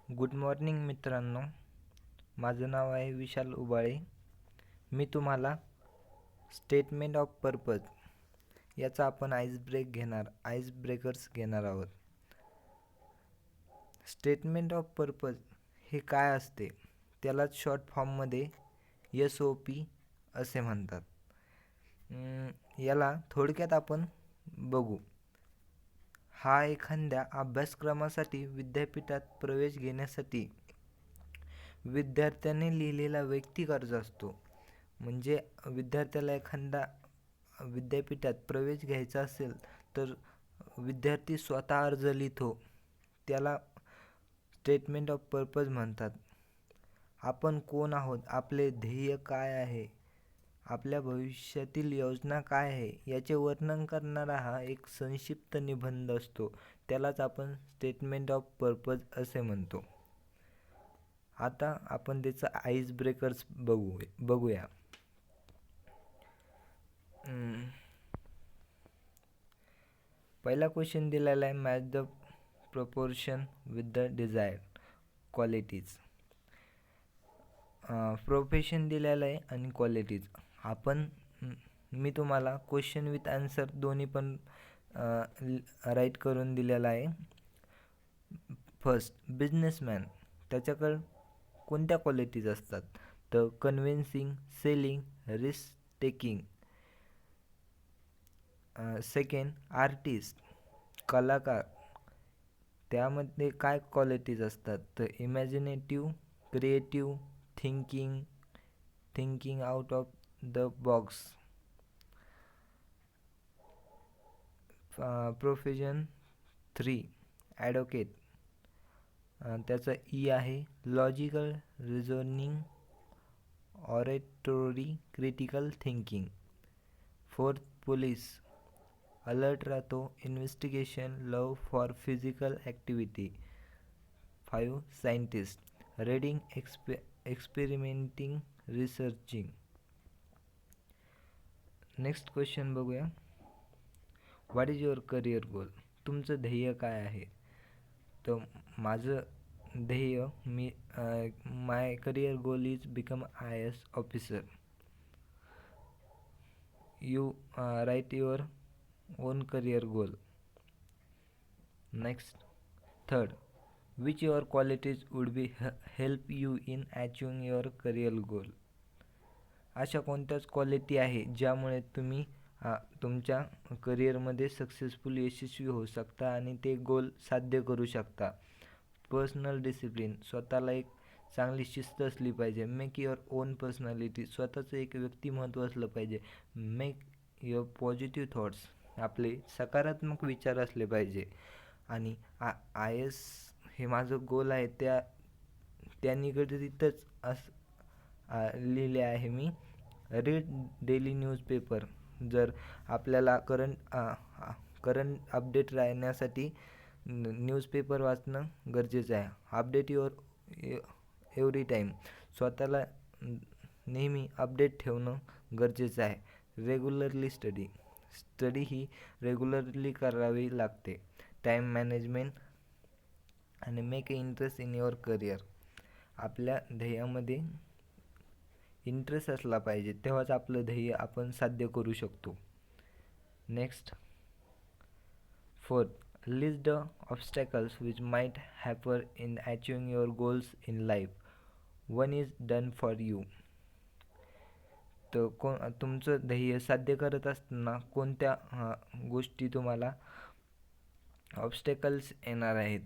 Good morning मित्रांनो. माझं नाव आहे विशाल उबाळे. मी तुम्हाला स्टेटमेंट ऑफ पर्पज याचा आपण आईस ब्रेकर्स घेणार आहोत. स्टेटमेंट ऑफ पर्पज हे काय असते त्यालाच शॉर्ट फॉर्ममध्ये SOP असे म्हणतात. याला थोडक्यात आपण बघू. हा एखाद्या अभ्यासक्रमासाठी विद्यापीठात प्रवेश घेण्यासाठी विद्यार्थ्याने लिहिलेला वैयक्तिक अर्ज असतो. म्हणजे विद्यार्थ्याला एखादा विद्यापीठात प्रवेश घ्यायचा असेल तर विद्यार्थी स्वतः अर्ज लिहितो, त्याला स्टेटमेंट ऑफ पर्पज म्हणतात. आपण कोण आहोत, आपले ध्येय काय आहे, आपल्या भविष्यातील योजना काय आहे याचे वर्णन करणारा हा एक संक्षिप्त निबंध असतो, त्यालाच आपण स्टेटमेंट ऑफ पर्पज असे म्हणतो. आता आपण त्याचं आईस ब्रेकर्स बघूया. पहिला क्वेश्चन दिलेला आहे, match the proportion with the desired qualities. Profession दिलेलं आहे आणि क्वालिटीज. मी तुम्हाला क्वेश्चन विथ आन्सर दोन्ही पण राईट करून दिलेला आहे. फर्स्ट, बिझनेसमॅन, त्याच्याकडं कोणत्या क्वालिटीज असतात तर convincing, selling, risk taking. Second, artist, कलाकार, त्यामध्ये काय क्वालिटीज असतात तर imaginative, creative, thinking out of the box. Profession 3, advocate, त्याचा आहे logical, reasoning, oratory, critical thinking. Fourth, police, alert राहतो, investigation, love for physical activity. 5, scientist, reading, experimenting, researching. Next question बघूया. What is your career goal, तुमचं ध्येय काय आहे तर माझं ध्येय my career goal is become IAS officer. You right your own career goal. Next, third, which your qualities would be help you in achieving your career goal. अशा कोणत्याच quality आहे ज्यामुळे तुम्ही तुमच्या करिअरमध्ये सक्सेसफुल यशस्वी होऊ शकता आणि ते गोल साध्य करू शकता. पर्सनल डिसिप्लिन, स्वतःला एक चांगली शिस्त असली पाहिजे. मेक युअर ओन पर्सनॅलिटी, स्वतःचं एक व्यक्तिमत्व असलं पाहिजे. मेक युअर पॉझिटिव्ह थॉट्स, आपले सकारात्मक विचार असले पाहिजे. आणि IAS हे माझं गोल आहे त्या निगडीतच लिहिले आहे मी. रीड डेली न्यूजपेपर, जर आपल्याला करंट अपडेट राहण्यासाठी न्यूजपेपर वाचणं गरजेचं आहे. अपडेट युअर एव्हरी टाईम, स्वतःला नेहमी अपडेट ठेवणं गरजेचं आहे. रेग्युलरली स्टडी ही रेग्युलरली करावी लागते. टाईम मॅनेजमेंट आणि make a interest in your career, आपल्या ध्येयामध्ये इंटरेस्ट असला पाहिजे तेव्हाच आपलं ध्येय आपण साध्य करू शकतो. Next, fourth, list the obstacles which might happen in achieving your goals in life. One is done for you. तर तुमचं ध्येय साध्य करत असताना कोणत्या गोष्टी तुम्हाला ऑब्स्टॅकल्स येणार आहेत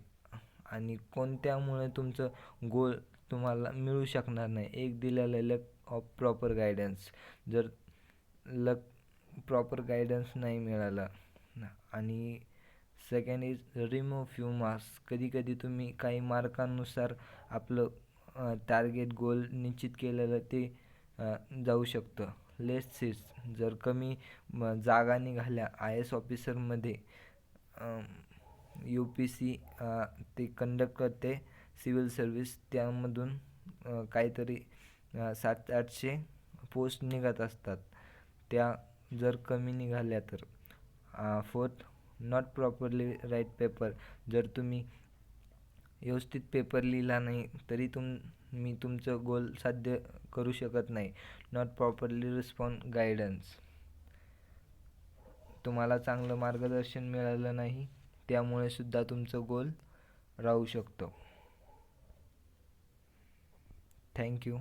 आणि कोणत्यामुळे तुमचं गोल तुम्हाला मिळू शकणार नाही. एक दिलेलं लक ऑफ प्रॉपर गायडन्स, जर लक प्रॉपर गायडन्स नाही मिळाला. आणि second is remove few marks, कधी तुम्ही काही मार्कांनुसार आपलं टार्गेट गोल निश्चित केलेलं ते जाऊ शकतं. लेस सीट्स, जर कमी जागा निघाल्या IAS ऑफिसरमध्ये, UPC ते कंडक्ट करते सिव्हिल सर्व्हिस, त्यामधून काहीतरी 700-800 पोस्ट निघत असतात, त्या जर कमी निघाल्या तर. Fourth, not properly write paper, जर तुम्ही व्यवस्थित पेपर लिहिला नाही तरी मी तुमचं गोल साध्य करू शकत नाही. Not properly respond guidance. तुम्हाला चांगलं मार्गदर्शन मिळालं नाही त्यामुळे सुद्धा तुमचं गोल राहू शकतो. थँक्यू.